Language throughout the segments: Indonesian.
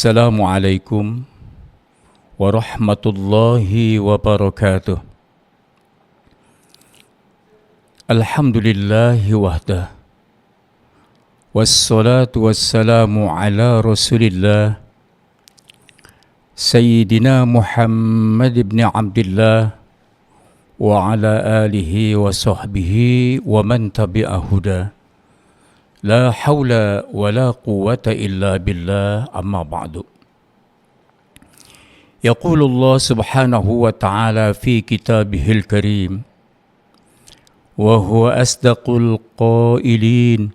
Assalamualaikum warahmatullahi wabarakatuh. Alhamdulillahi wahdah. Wassalatu wassalamu ala rasulillah Sayyidina Muhammad ibn Abdullah wa ala alihi wa sahbihi wa man tabi'a huda. La hawla wa la quwwata illa billah, amma ba'du. Yaqulu Allah subhanahu wa ta'ala fi kitabihil karim wa huwa asdaqul qailin.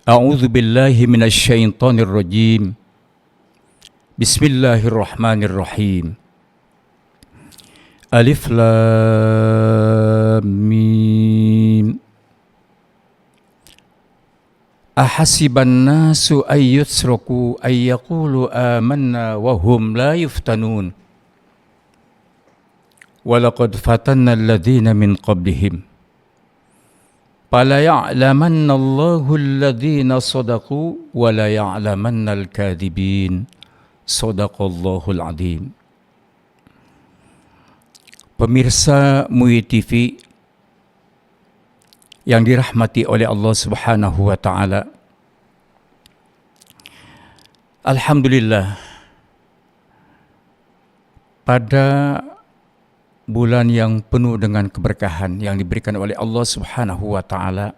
A'udzu billahi minasy syaithanir rajim. Bismillahirrahmanirrahim. Alif lam mim. Ahasiban nasu ayyutsraku ayyaqulu amanna wa hum la yuftanun. Walaqad fatanna alladhina min qablihim. Fala ya'lamanna Allahu alladhina sadaqu wa la ya'lamanna al-kadhibin. Shadaqallahul azim. Pemirsa MUI TV yang dirahmati oleh Allah Subhanahu wa ta'ala. Alhamdulillah, pada bulan yang penuh dengan keberkahan yang diberikan oleh Allah Subhanahu wa ta'ala,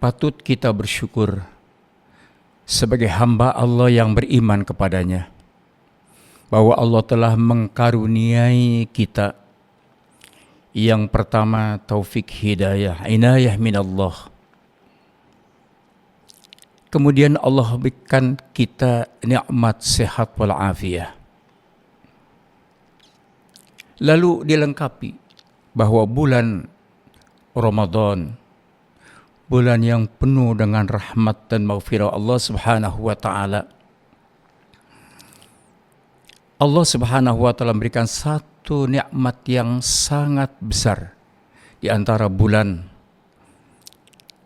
patut kita bersyukur sebagai hamba Allah yang beriman kepadanya, bahwa Allah telah mengkaruniai kita yang pertama taufik hidayah, inayah minallah. Kemudian Allah berikan kita nikmat sehat wal afiyah. Lalu dilengkapi bahwa bulan Ramadan, bulan yang penuh dengan rahmat dan maghfirah Allah Subhanahu wa ta'ala. Allah Subhanahu wa ta'ala memberikan satu nikmat yang sangat besar di antara bulan.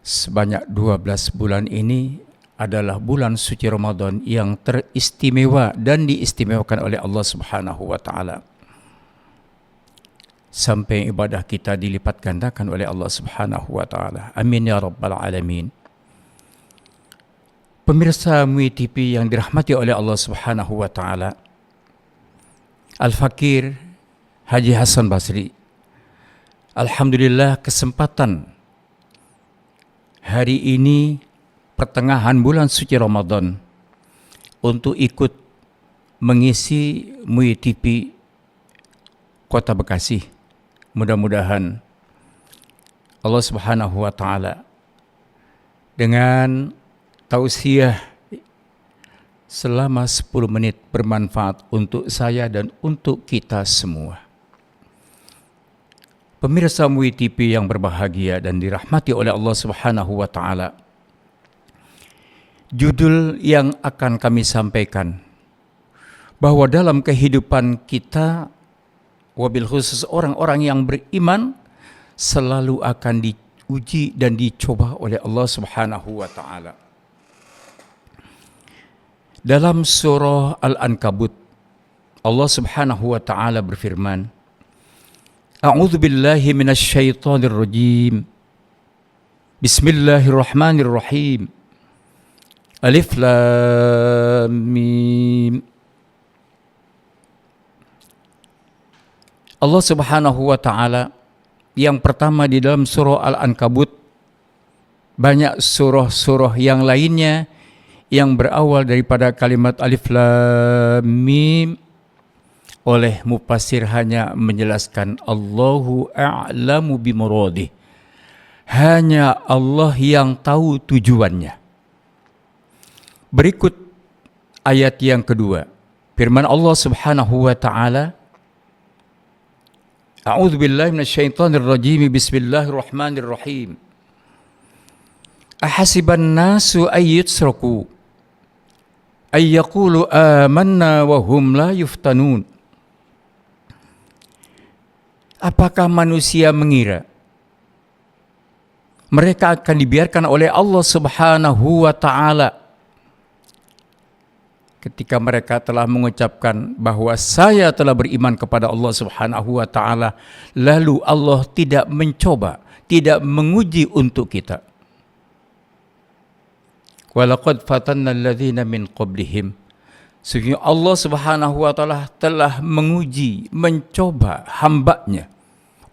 Sebanyak 12 bulan ini adalah bulan suci Ramadan yang teristimewa dan diistimewakan oleh Allah Subhanahu wa ta'ala. Sampai ibadah kita dilipat gandakan oleh Allah Subhanahu wa ta'ala. Amin ya rabbal alamin. Pemirsa MUI TV yang dirahmati oleh Allah Subhanahu wa ta'ala, Al-Fakir Haji Hasan Basri, alhamdulillah kesempatan hari ini pertengahan bulan suci Ramadan untuk ikut mengisi MUI TV Kota Bekasi. Mudah-mudahan Allah Subhanahu wa ta'ala dengan tausiah selama 10 menit bermanfaat untuk saya dan untuk kita semua. Pemirsa MUI TV yang berbahagia dan dirahmati oleh Allah Subhanahu wa ta'ala, judul yang akan kami sampaikan bahwa dalam kehidupan kita, wabil khusus orang-orang yang beriman, selalu akan diuji dan dicoba oleh Allah Subhanahu wa ta'ala. Dalam surah Al-Ankabut, Allah Subhanahu wa ta'ala berfirman, A'udzu billahi minasy syaithanir rajim. Bismillahirrahmanirrahim. Alif lam mim. Allah Subhanahu wa ta'ala yang pertama di dalam surah Al-Ankabut, banyak surah-surah yang lainnya yang berawal daripada kalimat Alif Lam Mim, oleh mufassir hanya menjelaskan Allahu a'lamu bimuradih. Hanya Allah yang tahu tujuannya. Berikut ayat yang kedua. Firman Allah Subhanahu wa ta'ala, A'udzu billahi minasyaitonir rajim. Bismillahirrahmanirrahim. Ahasiban nasu ayyutsraku ayyaqulu amanna wa hum la yuftanun. Apakah manusia mengira mereka akan dibiarkan oleh Allah Subhanahu wa ta'ala ketika mereka telah mengucapkan bahwa saya telah beriman kepada Allah Subhanahu wa taala, lalu Allah tidak mencoba, tidak menguji untuk kita. Walaqad fatanna alladhina min qablihim. Sehingga Allah Subhanahu wa taala telah menguji, mencoba hamba-Nya,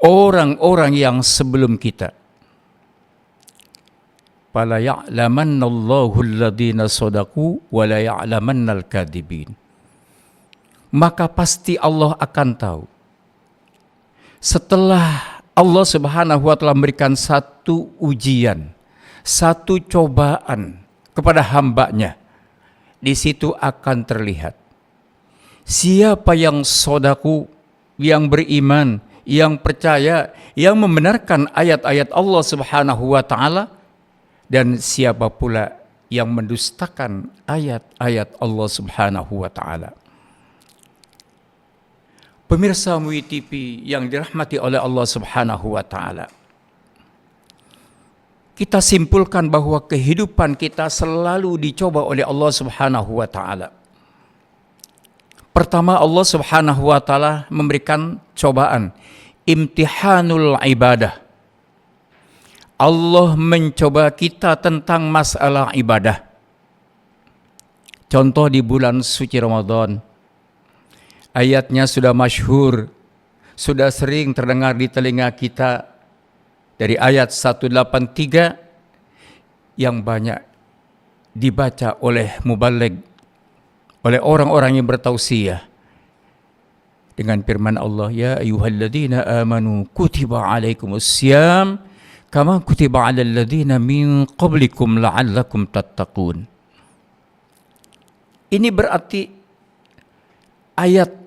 orang-orang yang sebelum kita. Fala ya'lamanna Allahu alladhina shadaqu wa la ya'lamanna al-kadhibin. Maka pasti Allah akan tahu. Setelah Allah Subhanahu wa taala memberikan satu ujian, satu cobaan kepada hamba-Nya, di situ akan terlihat siapa yang shadaqu, yang beriman, yang percaya, yang membenarkan ayat-ayat Allah Subhanahu wa taala, dan siapa pula yang mendustakan ayat-ayat Allah Subhanahu wa taala. Pemirsa MUI TV yang dirahmati oleh Allah Subhanahu wa taala, kita simpulkan bahwa kehidupan kita selalu dicoba oleh Allah Subhanahu wa taala. Pertama, Allah Subhanahu wa taala memberikan cobaan, imtihanul ibadah. Allah mencoba kita tentang masalah ibadah. Contoh di bulan suci Ramadan, ayatnya sudah masyhur, sudah sering terdengar di telinga kita, dari ayat 183 yang banyak dibaca oleh mubaligh, oleh orang-orang yang bertausiah, dengan firman Allah, ya ayyuhalladzina amanu kutiba alaikumussyam kama kutiba 'alal ladzina min qablikum la'allakum tattaqun. Ini berarti ayat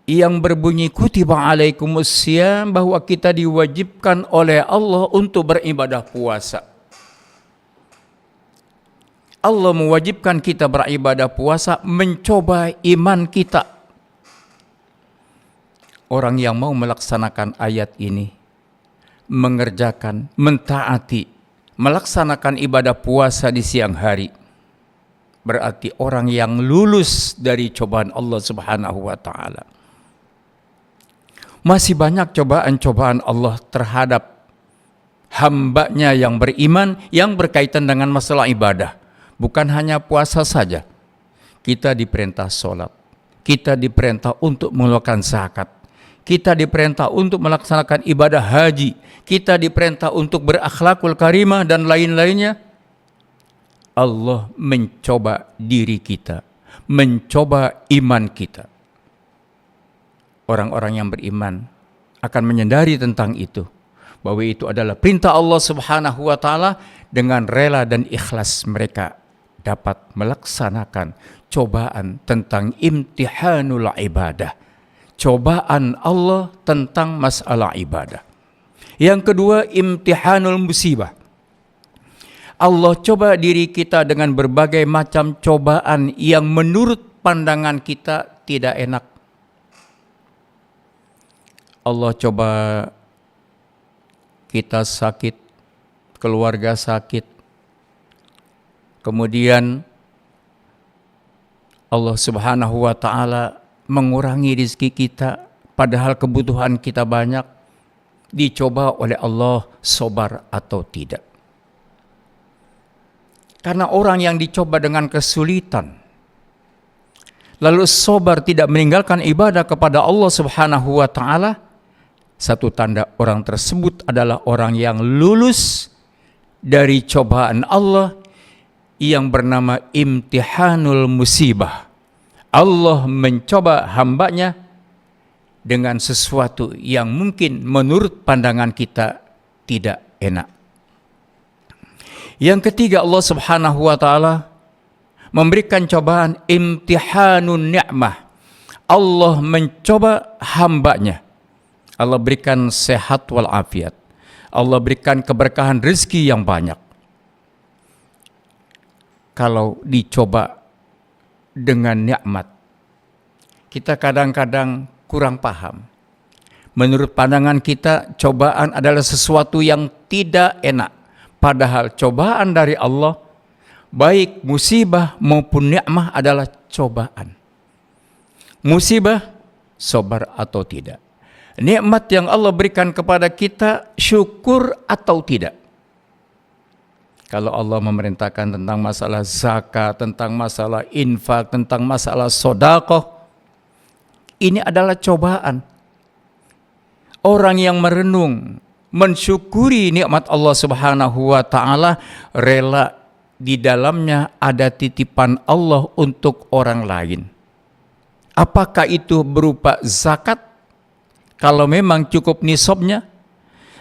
yang berbunyi kutiba 'alaikumussyam, bahwa kita diwajibkan oleh Allah untuk beribadah puasa. Allah mewajibkan kita beribadah puasa, mencoba iman kita. Orang yang mau melaksanakan ayat ini, mengerjakan, mentaati, melaksanakan ibadah puasa di siang hari, berarti orang yang lulus dari cobaan Allah Subhanahu wa taala. Masih banyak cobaan-cobaan Allah terhadap hamba-Nya yang beriman yang berkaitan dengan masalah ibadah. Bukan hanya puasa saja. Kita diperintah sholat, kita diperintah untuk mengeluarkan zakat, kita diperintah untuk melaksanakan ibadah haji, kita diperintah untuk berakhlakul karimah dan lain-lainnya. Allah mencoba diri kita, mencoba iman kita. Orang-orang yang beriman akan menyadari tentang itu, bahwa itu adalah perintah Allah Subhanahu wa taala. Dengan rela dan ikhlas mereka dapat melaksanakan cobaan tentang imtihanul ibadah, cobaan Allah tentang masalah ibadah. Yang kedua, imtihanul musibah. Allah coba diri kita dengan berbagai macam cobaan yang menurut pandangan kita tidak enak. Allah coba kita sakit, keluarga sakit, kemudian Allah Subhanahu wa taala mengurangi rezeki kita, padahal kebutuhan kita banyak. Dicoba oleh Allah sabar atau tidak. Karena orang yang dicoba dengan kesulitan, lalu sabar, tidak meninggalkan ibadah kepada Allah Subhanahu wa taala, satu tanda orang tersebut adalah orang yang lulus dari cobaan Allah yang bernama imtihanul musibah. Allah mencoba hamba-Nya dengan sesuatu yang mungkin menurut pandangan kita tidak enak. Yang ketiga, Allah Subhanahu wa taala memberikan cobaan imtihanun ni'mah. Allah mencoba hamba-Nya. Allah berikan sehat walafiat. Allah berikan keberkahan rezeki yang banyak. Kalau dicoba dengan nikmat, kita kadang-kadang kurang paham. Menurut pandangan kita, cobaan adalah sesuatu yang tidak enak. Padahal cobaan dari Allah baik musibah maupun nikmah adalah cobaan. Musibah, sabar atau tidak. Nikmat yang Allah berikan kepada kita, syukur atau tidak. Kalau Allah memerintahkan tentang masalah zakat, tentang masalah infak, tentang masalah sedekah, ini adalah cobaan. Orang yang merenung, mensyukuri nikmat Allah Subhanahu wa taala, rela di dalamnya ada titipan Allah untuk orang lain. Apakah itu berupa zakat? Kalau memang cukup nisabnya,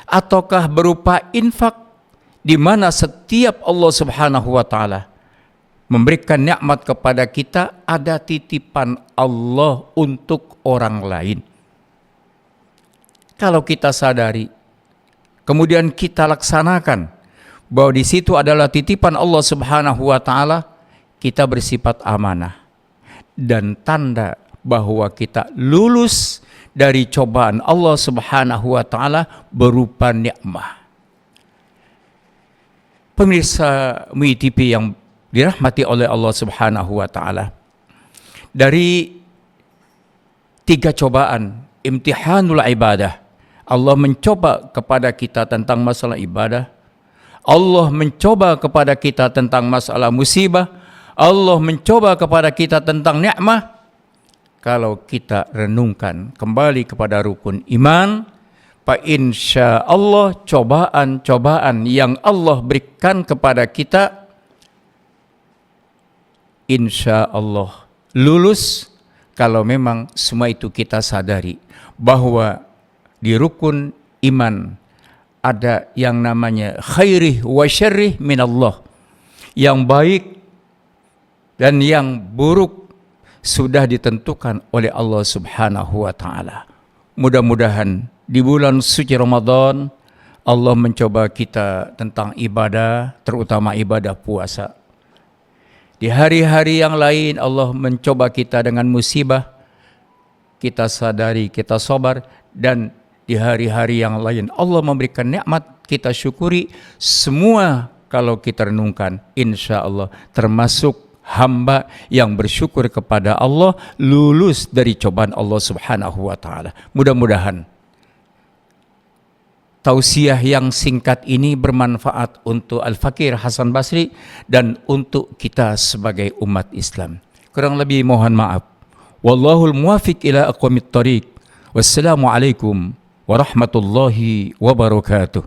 ataukah berupa infak, di mana setiap Allah Subhanahu wa taala memberikan nikmat kepada kita, ada titipan Allah untuk orang lain. Kalau kita sadari, kemudian kita laksanakan bahwa di situ adalah titipan Allah Subhanahu wa taala, kita bersifat amanah dan tanda bahwa kita lulus dari cobaan Allah Subhanahu wa taala berupa nikmah. Pemirsa MUI TV yang dirahmati oleh Allah Subhanahu wa taala, dari 3 cobaan imtihanul ibadah, Allah mencoba kepada kita tentang masalah ibadah, Allah mencoba kepada kita tentang masalah musibah, Allah mencoba kepada kita tentang nikmah. Kalau kita renungkan kembali kepada rukun iman, fa insya Allah cobaan-cobaan yang Allah berikan kepada kita, insya Allah lulus kalau memang semua itu kita sadari bahwa di rukun iman ada yang namanya khairih wa syarrih minallah. Yang baik dan yang buruk sudah ditentukan oleh Allah Subhanahu wa taala. Mudah-mudahan di bulan suci Ramadan Allah mencoba kita tentang ibadah, terutama ibadah puasa. Di hari-hari yang lain Allah mencoba kita dengan musibah, kita sadari, kita sabar, dan di hari-hari yang lain Allah memberikan nikmat, kita syukuri. Semua kalau kita renungkan, insya Allah termasuk hamba yang bersyukur kepada Allah, lulus dari cobaan Allah Subhanahu wa taala. Mudah-mudahan tausiah yang singkat ini bermanfaat untuk Al-Fakir Hasan Basri dan untuk kita sebagai umat Islam. Kurang lebih mohon maaf. Wallahul muwafiq ila aqwamit thariq. Wassalamualaikum warahmatullahi wabarakatuh.